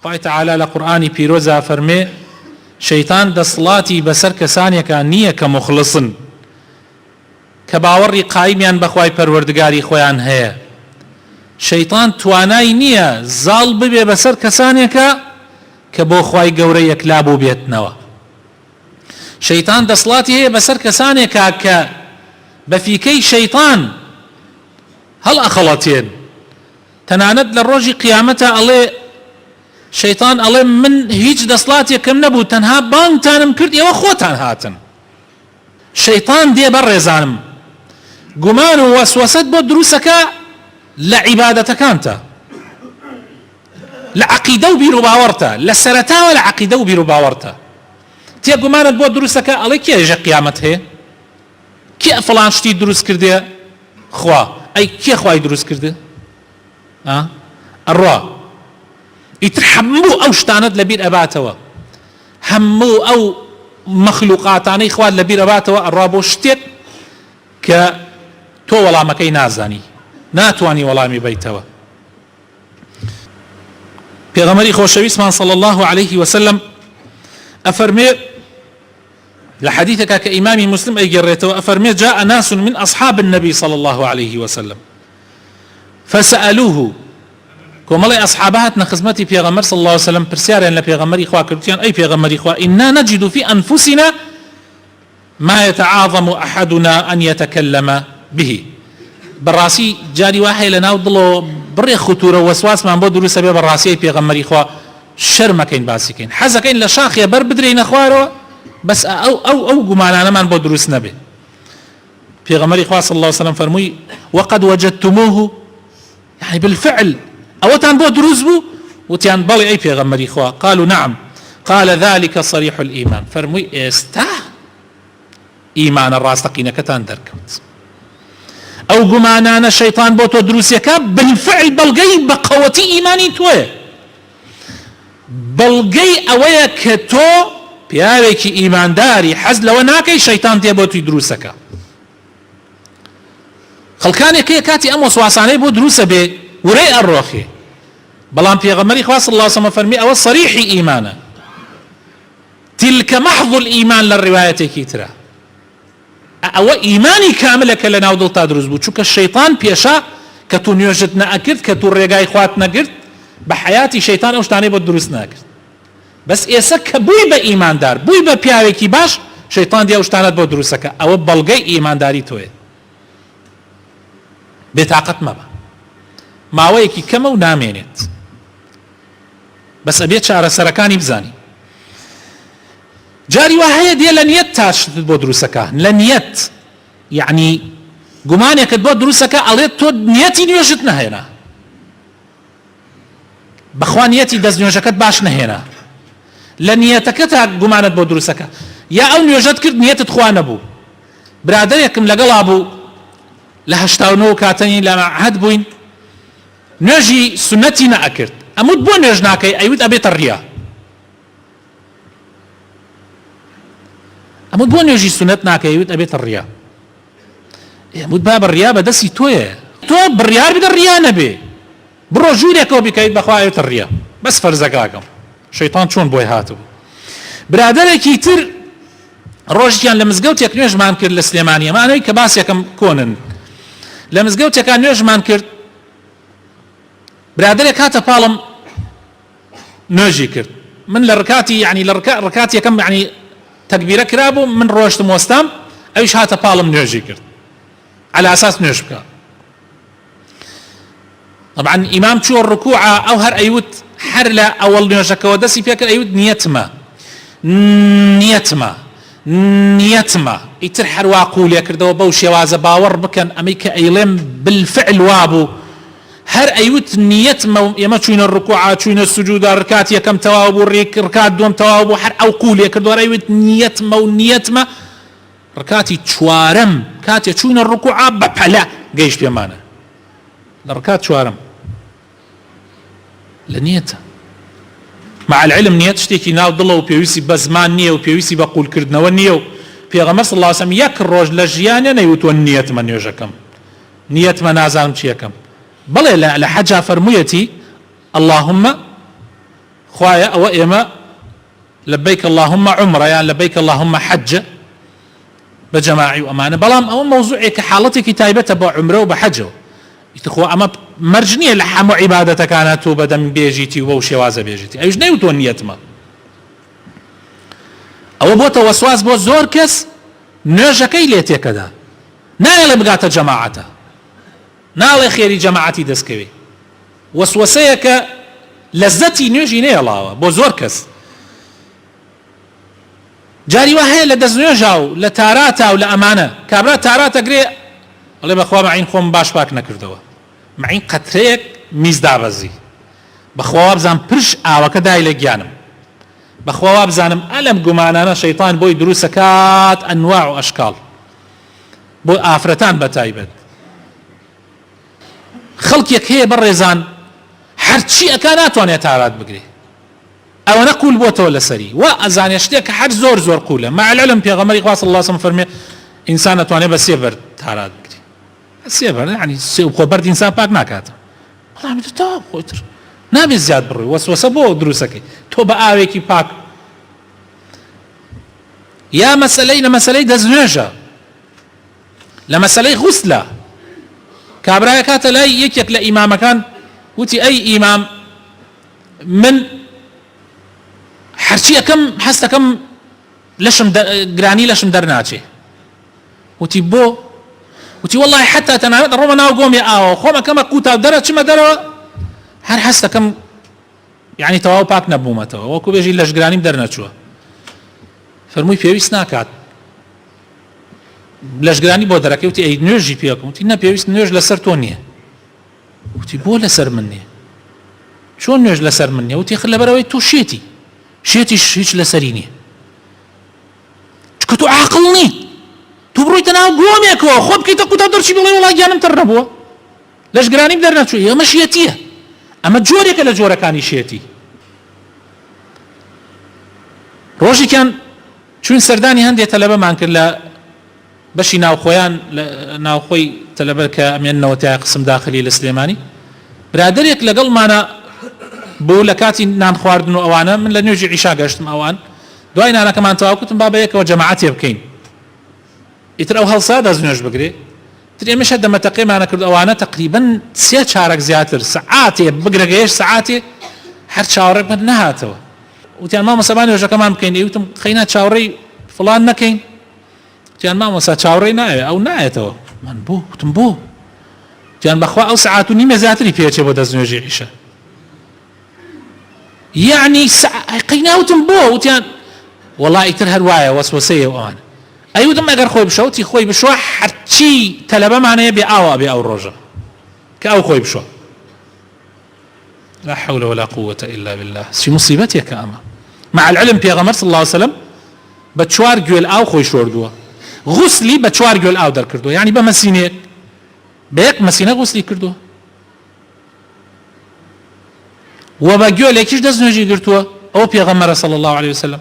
خوای تعالی لە قورئانی پیرۆزە فەرمێ شەیتان دەسڵاتی بەسەر کەسانێکە نییە کە مخلصن کە باوەڕی قایمیان بەخوای پەروەردگاری خۆیان هەیە. شەیتان توانای نییە زاڵ ببێ بەسەر کەسانێکە کە بۆ خوای گەورە یەکلا بوو بێتنەوە. شەیتان دەسڵاتی هەیە بەسەر کەسانێکە کە بەفیکەی شەیتان هەڵ ئەخەڵەتێن. تەنانەت لە ڕۆژی قیامەتە ئەڵێ شەیتان ئەڵێ من هیچ دەسڵاتێکم نەبوو تەنها بانگتانم کرد ئێوە خۆتان هاتن. شەیتان دێ بەڕێزانم گومان و وەسوەسەت بۆ دروستەکە لە عیبادەتەکانتە، لە عەقیدە و بیر و باوەڕتە، لە سەرەتاوە لە عەقیدە و بیر و باوەڕتە. تێگومانت بۆ دروستەکە ئەڵێ کێ ژە قیامەت هەیە؟ کێ فڵان شتی دروست کردێ؟ خوا. ئەی کێ خوای دروست کردێ؟ ئەڕوا. ئیتر هەموو ئەو شتانت لەبیر ئەباتەوە، هەموو ئەو مەخلوقاتانەی خوات لەبیر ئەباتەوە ئەڕوا بۆ شتێک کە تۆ وەڵامەکەی نازانی، ناتوانی وەڵامی بیتەوە. پێغەمبەری خۆشەویستمان صلی الله عليه وسلم ئەفەرمێ لە حەدیثێکە کە ئیمامی مسلم ئەیگەڕێتەوە ئەفەرمێ جاء ناس من أصحاب النبي صلى الله عليه وسلم فسألوه کۆمەڵی ئەصحابە هاتنە خزمەتی پێغەمبەر صلی الله عليه وسلم پرسیاریان لە پێغەمبەری خوا کردیان ئەی پێغەمبەری خوا إنا نجد في أنفسنا ما يتعاظم أحدنا أن يتكلم به. بەڕاستی جاری وا هەیە لە ناو دڵەوە بڕێ خوتورە و وەسواسمان بۆ دروستە بێ بەڕاستی پێغەمبەری خوا شەرمەکەین باسیکەین، حەزەکەین لە شاخێ بەر بدرێینە خوارەوە بەس ئەو گومانانەمان بۆ دروست نەبێ. پێغەمبەری خوا صلی الله عليه وسلم فەرمووی وقد وجدتموه يعني بالفعل ئەوەتان بۆ دروست بوو؟ وتیان بەڵێ ئەی پێغەمبەری خوا. قالوا نعم. قال ذلك صريح الإيمان. فەرمووی ئێستا ئیمانە ڕاستەقینەکەتان دەرکەوت. ئەو گومانانە شەیطان بۆ تۆ دروستیەکە بالفعل بەڵگەی بەقەوەتی ئیمانی تۆیە، بەڵگەی ئەوەیە کە تۆ پیاوێکی ئیمانداری حەز لەوە ناکەی شەیطان تێ بۆ توی دروستەکە. خەڵکانێک هەیە کاتی ئەم وەسواسانەی بۆ دروستە بێ ورەی ئەڕۆخێ، بەڵام پێغەمبەری خوا صلی الله عليه وسلم فەرمی ئەوە صریحی ئیمانە. تلك محض الإيمان لە ڕیوایەتێکی ترە. ئەوە ئیمانی کاملە کە لە ناو دڵتا دروست بوو، چونکە شەیطان پێشە کە تو نوێژت نەئەکرد کە تو ڕێگای خوات نەگرت بە حیاتی شەیطان ئەو شتانەی بۆ دروست ناکرد. بەس ئێستا کە بووی بە ئیماندار، بووی بە پیاوێکی باش، شەیطان دێ ئەو شتانەت بۆ دروستەکە. ئەوە بەڵگەی ئیمانداری تۆیە. بێتاقەت مەبە، ماوەیەکی کەمە و نامێنێت، بەس ئەبێت چارەسەرەکانی بزانی. جاری وا هەیە دێ لە نیەت تا شتت بۆ دروستەکە، لە نیەت یعنی گومانێکت بۆ دروستەکە ئەڵێت تۆ نیەتی نوێژت نەهێنا، بەخوا نیەتی دەست نوێژەکەت باش نەهێنا، لە نیەتەکە تا گومانت بۆ دروستەکە. یا ئەو نوێژەت کرد نیەتت خوا نەبوو. برادەرێکم لەگەڵا بوو لە 89 کاتەنی لە معهەد بووین، نوێژی سونەتی نەئەکرد. ئەموت بۆ نوێژ ناکەی؟ ئەیوت ئەبێتە ڕیا. ئەموت بۆ نوێژی سونەت ناکەی؟ ئەیوت ئەبێتە ڕیا. ئەموت با بڕیا بەدەستی تۆیە، تۆ بڕیار بدە ڕیا نەبێ، بڕۆ ژوورێکەوە بکەیت بەخوا ئەوێتە ڕیا. بەس فەرزەکەکەم شەیطان چۆن بۆی هاتبوو. برادەرێکی تر ڕۆژیان لە مزگەوتێک نوێژمان کرد لە سلێمانی، ئەمانەوەی کە باسێکم کۆنن، لە مزگەوتێکان نوێژمان کرد. برادرێک هاتە پاڵم نوێژی کرد، من لە ڕکاتی یعنی لە ڕکاتی یەکەم یعنی تەکبیرە کرابوو، من ڕۆشتم وەستام، ئەویش هاتە پاڵم نوێژی کرد على ئاساس نوێژ بکە. طبعا ئیمام چووە ڕکووعە، ئەو هەر ئەیوت هەر لە ئەوەڵ نوێژەکەەوە دەستی پێکرد، ئەیوت نیەتمە نیەتمە نیەتمە. ئیتر هەروە قوولێ کردەوە بەو شێوازە باوەڕ بکەن ئەمەی کە ئەیڵێم بالفعل وابوو، هەر ئەیوت نیەتمە. ئێمە چوینە ڕکووعە، چوینە سوجوودە، ڕکات یەکەم تەواو بوو، ڕکات دووەم تەواو بوو، هەر ئەو قوولێ کردووە، ئەیوت نیەتمە و نیەتمە. ڕکاتی چوارەم کاتێ چوینە ڕکووعە بەپەلە گەیشت پێمانە، لە ڕکات چوارەم لە نیەتە. مع العلم نیەت شتێکی ناو دڵە و پێویستی بە زمان نییە و پێویستی بە قوولکردنەوە نییە. و پێغەمبەر صلی الله عليه وسلم یەک ڕۆژ لە ژیانە نەیوتوە نیەتمە نوێژەکەم، نیەتمە نازانم چیەکەم. بەڵێ لە حەجا فەرموویەتی اللهم خوايا أو إما لبيك اللهم عمرة يعني لبيك اللهم حج بجماعي وأمانة بلام أو موضوعي كحالتك تايبة بعمرة وبحجه يتخو أما مرجنية لحم عبادة كانت بدم بيجيتي وشواز بيجيتي أيش نيوتون نيتما أو بوتا وسواس بو زور كس نوجكي ليتي كذا نايل بقات جماعته ناڵێ خێری جەماعەتی دەستکەوێ وەسوەسەیەکە لەزەتی نوێژی نەیەڵاوە بۆ زۆر کەس جاری وا هەیە لە دەستنوێژا و لە تاراتە و لە ئەمانە کابرا تاراتەگرێ ئەڵێ بەخوا مەعین خۆم باش پاک نەکردەوە مەعین قەترەیەک میز دابەزی بەخوا وا بزانم پرش ئاوەکە دای لە گیانم بەخوا وا بزانم ئەلەم گومانانە شەیطان بۆی دروست دەکات ئەنواع و ئەشکاڵ بۆ ئافرەتان بەتایبەت خەڵکێک هەیە بەڕێزان هەرچی ئەکا ناتوانێت تارات بگرێ ئەوە نەقول بۆتەوە لەسەری وا ئەزانێ شتێک کە هەر زۆر زۆر قولە مع العلم پێغەمبەری خوا صلی الله علیه و سلم فەرمێ ئینسان ئەتوانێت بە سێ بەر تارات بگرێ سێ بەر یعنی سێ خۆ بەرد ئینسان پاک ناکاتە بەڵام تۆ خۆیتر نابێت زیاد بڕۆی وەسوەسە بۆ دروستەکەی تۆ بە ئاوێکی پاک یا مەسەلەی لە مەسەلەی دەستنوێژە لە مەسەلەی غوسلە کابرایە کاتە لای یەکێک لە ئیمامەکان وتی ئەی ئیمام من هەرچی ئەەکەم هەست دەکەم لەشم گرانی لەشم دەرناچێ وتی بۆ وتی وەڵڵاهی حەتا تەنانەت ڕۆمە ناو گۆمی ئاوە خۆم ئەەکەمە قوتا دەرە چمە دەرەوە هەر هەست دەکەم یعنی تەواو پاک نەبوومەتەوە وەکو بێژی لەش گرانیم دەرنەچووە فەرمووی پێویست ناکات لەشگرانی بۆ دەرەکەی وتی ئەی نوێژی پێکەم وتی نە پێویست نوێژ لەسەر تۆ نییە وتی بۆ لەسەر من نییە چۆن نوێژ لەسەر من نییە وتی لەبەرەوەی تۆ شێتیش هیچ لەسەری نییە چکە تۆ عاقڵ نیت تۆ بڕۆیتە ناو گۆمێکەوە خۆ بکەیتە قوتا دەرچی بڵێ وەڵای گیانم تەر نەبووە لەشگرانیم دەرنەچووی ئەمە شێتیە ئەمە جۆرێکە لە جۆرەکانی شێتی ڕۆژێکیان چون سەردانی هەندێک تەلەبەمان کرد لە بەشی ناوخۆیان ناوخۆی تەلەبەر کە ئەمێننەوە تا قسم داخلی لە سلێمانی برادێک لەگەڵمانە بوو لە کاتی نان خواردن و ئەوانە من لە نوێژی عیشا گەشتم ئەوان دوای نانەکەمان تەواو کردم با بەیەکەوە جەماعەتێ بکەین ئیتر ئەو هەڵسا دەستنوێژ بگرێ تر ئێمەش دەمەتەقەیمانە کرد ئەوانە تقریبەن سێ چارەک زیاتر سەعاتێ بگرەگەیش سەعاتێ هەر چاوەڕێک من نەهاتەوە وتیان مامۆستا نوێژەکەمان بکەین ئێوتم خەینە چاوەڕێی فڵان نەکەین تیان مامۆستا چاوەڕێی نایە ئەو نایەتەوە من بۆ وتم بۆ تیان بەخوا ئەو سەعات و نیمە زیاتری پێچێ بۆ دەستنوێژی عیشا یعنی قەیناوتم بۆ وتیان وەڵای ئیتر هەر وایە وەسوەسەیە ئەوانە ئەیوتم ئەگەر خۆی بشەوتی خۆی بشوە هەرچی تەلەبەمانەیە بێ ئاوا بێ ئەو ڕۆژە کە ئەو خۆی بشوە لا حول ولا قوة إلا بالله شي مصيبتك أما مع العلم پیغمبر صلى الله عليه وسلم بچوار گوێل ئاو خۆی شۆردووە غوسلی بە چوار گوێل ئاو دەرکردووە یعنی بە مەسینێک بە یەک مەسینە غوسلی کردووە و بە گوێلێکیش دەستنوێژی گرتووە ئەو پێغەمبەرە صلى الله عليه وسلم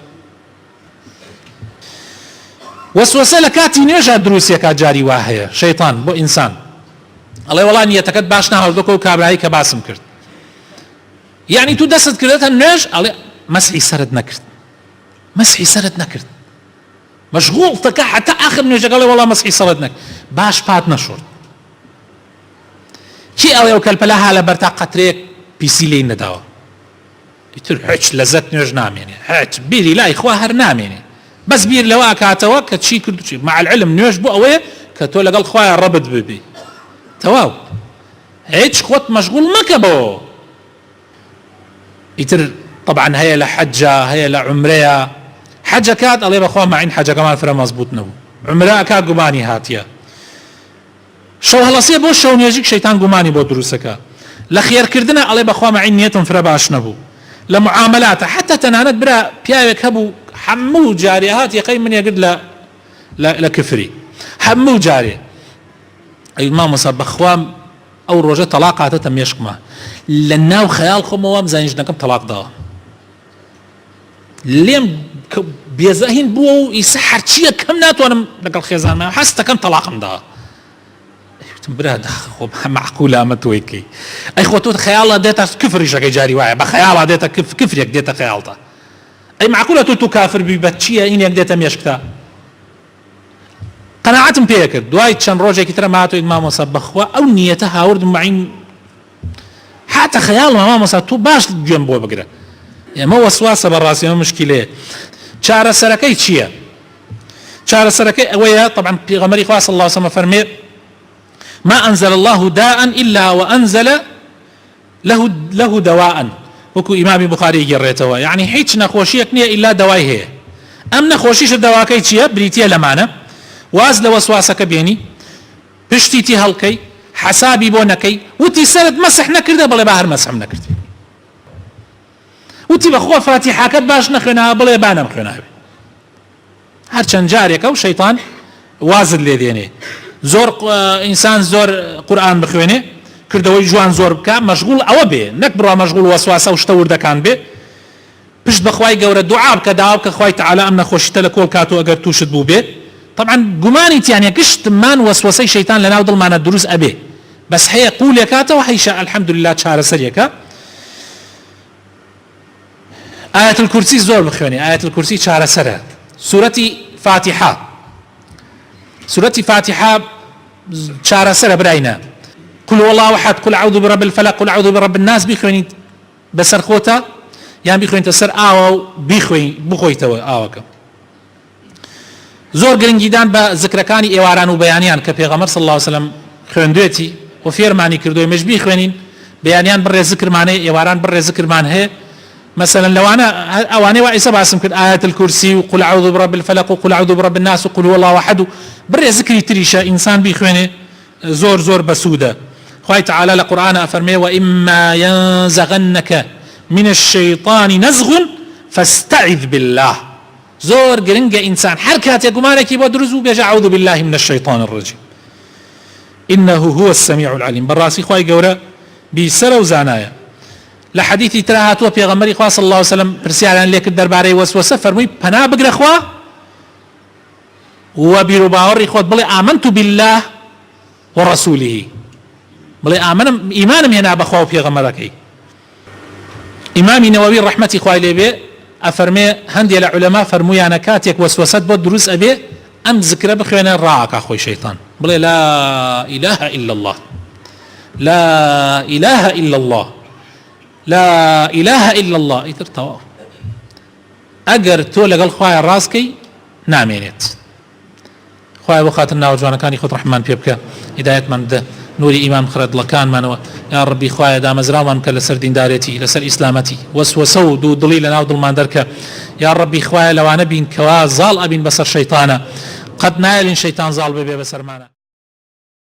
وەسوەسە لە کاتی نوێژە دروستیەکە جاری وا هەیە شەیطان بۆ ئینسان ئەڵێ وەڵا نیەتەکەت باش ناهەڵدۆکە و کابرایی کە باسم کرد يعني تو دەست کردێتە نوێژ ئەڵێ مەسحی سەرت نەکرد مەسحی سەرت نەکرد مەشغوڵ تەکە حتا ئاخر نوێژەکە ئەڵێ وەڵا مەسحی سەرت نەکرد باش پات نەشۆرد چی ئەڵێ ئەو کەلپەلا ها لە بەرتا قەترێک پیسی لێی نەداوە ئیتر هیچ لەزەت نوێژ نامێنێ هیچ بیری لای خوا هەر نامێنێ بەس بیر لەوە ئاکاتەوە کە چی کرد و چی مع العلم نوێژ بۆ ئەوەیە کە تۆ لەگەڵ خوایە ڕەبت ببی تەواو هیچ خۆت مەشغوڵ مەکە بۆ ئیتر طبعا هەیە لە حەجە هەیە لە عومرەیە حەجە کات ئەڵێ بەخوا مەعین حەجەکەمان فرە مەزبوط نەبوو عومرە ئەکا گومانی هاتیە شەو هەڵەسێ بۆ شەو نوێژیک شەیتان گومانی بۆ دروستەکە لە خێرکردنە ئەڵێ بەخوا مەعین نیەتم فرە باش نەبوو لە معاملاتە حتا تەنانەت برا پیاوێک هەبوو هەموو جارێ هات یەقەی من یەگرت لە کفری هەموو جارێ ئەی مامۆستا بەخوا ئەو ڕۆژە تەلاق هاتەتە مێشکمە لە ناو خەیاڵ خۆمەوە بزانین ژنەکەم تەلاق داوە لێم بێزەهین بووە و ئیسا هەرچیە کەم ناتوانم لەگەڵ خێزانمە هەستەکەم تەلاقم داوە براد معقولة ئەمە تۆیکەی ئەی خۆ تۆ خەیاڵە دێتە کفریشەکەی جاری وایە بە خەیاڵە دێتە کفرێک دێتە خەیاڵتە ئەی معقولە تۆ کافر بی بە چییە ئینێک دێتە مێشکتە قەناعەتم پێ کرد دوای چەند ڕۆژێکی ترە ماتۆی مامۆسا بەخوا ئەو نیەتە هاوردم معین حتى خەیاڵ مامۆسا تۆ باش گوێم بۆ بگرە ئێمە وەسواسە بەڕاستی ئەمە مشکلەیە چارەسەرەکەی چییە چارەسەرەکەی ئەوەیە طبعا پێغەمبەری خوا صلی الله عليه وسلم فەرمێ ما أنزل الله داء إلا وأنزل له دواء وكو إمام بخاري جريتوا يعني هيك نخوشيك نية إلا دواء هي أم نخوشيش الدواء كي تشيا بريتيا لمانة واز لوسواسك بيني بشتيتي هلكي حسابي بونكي وتي سرد مسح نكرده بلا باهر مسح نكرده وتي بخوا فاتحة كد باش نخنا بلا بانا مخنا هرچەند جارێکە و شەیطان وازت لێ دێنێ زۆر ئینسان زۆر قورئان بخوێنێ کردەوەی جوان زۆر بکە مەشغوڵ ئەوە بێ نەک بڕوا مەشغوڵ وەسواسە و شتە وردەکان بێ پشت بەخوای گەورە دوعا بکە داوا بکە خوای تەعالا ئەم نەخۆشیتە لە کۆڵ کاتۆ ئەگەر تووشت بوو بێ طبعا گومانی تیانە گشتمان وەسوەسەی شەیطان لەناو دڵمانە دروست ئەبێ بەس هەیە قولێکاتەوە هەیشە الحەمدولله چارەسەرێکە ئایەت الکورسی زۆر بخوێنێ ئایەت الکورسی چارەسەرە سورة فاتحة چارەسەرە براینا قل هو الله أحد قل أعوذ برب الفلق قل أعوذ برب الناس بخوێنیت بەسەر خۆتە یان بخوێنیتە سەر ئاوە و بخۆیتەوە ئاوەکە زۆر گرنگیدان بە ذکرەکانی ئێواران و بەیانیان کە پێغەمبەر صلی الله عليه وسلم خوێندوێتی و فێرمانی کردووە مەش بیخوێنین بەیانیان بڕێ ذکرمانەیە ئێواران بڕێ ذکرمان هەیە مثلا لو انا اواني وايسا باسم كد آية الكرسي وقل اعوذ برب الفلق وقل اعوذ برب الناس وقل هو الله احد بري ذكري تريشا انسان بيخوينه زور بسوده خوي تعالى القران افرمي واما ينزغنك من الشيطان نزغ فاستعذ بالله زور جرنجا انسان حركات يقومانك يبدرزوا بيجا اعوذ بالله من الشيطان الرجيم انه هو السميع العليم براسي خوي قورا بيسرو زانايا لحديثي ترى هاتوا بيغمبري خوا صلى الله عليه وسلم برسيالان ليك الدرباري وسوسه فرمي بنا بقرا خوا وبرباوري خوا بلي امنت بالله ورسوله بلي امن ايمان هنا بخوا بيغمبرك امام النووي رحمتي خوا ليه افرمي هندي العلماء فرموا انا كاتك وسوسه بدروس ابي ام ذكر بخوينا راك اخوي شيطان بلي لا اله الا الله لا اله الا الله لا إله إلا الله إتر تواف أجر تولى قال خوايا راسكي نامينت خوايا بخات الناو جوانا كان يخوت رحمن بيبكا هداية من ده نوري إيمان خرد لكان من يا ربي خوايا دا مزراو من كل سر دين دارتي لسر إسلامتي وسوسو دو ضليل ناو ضل من درك يا ربي خوايا لو أنا بين كوا زال أبين بسر شيطانا قد نايل شيطان زال ببي بسر معنا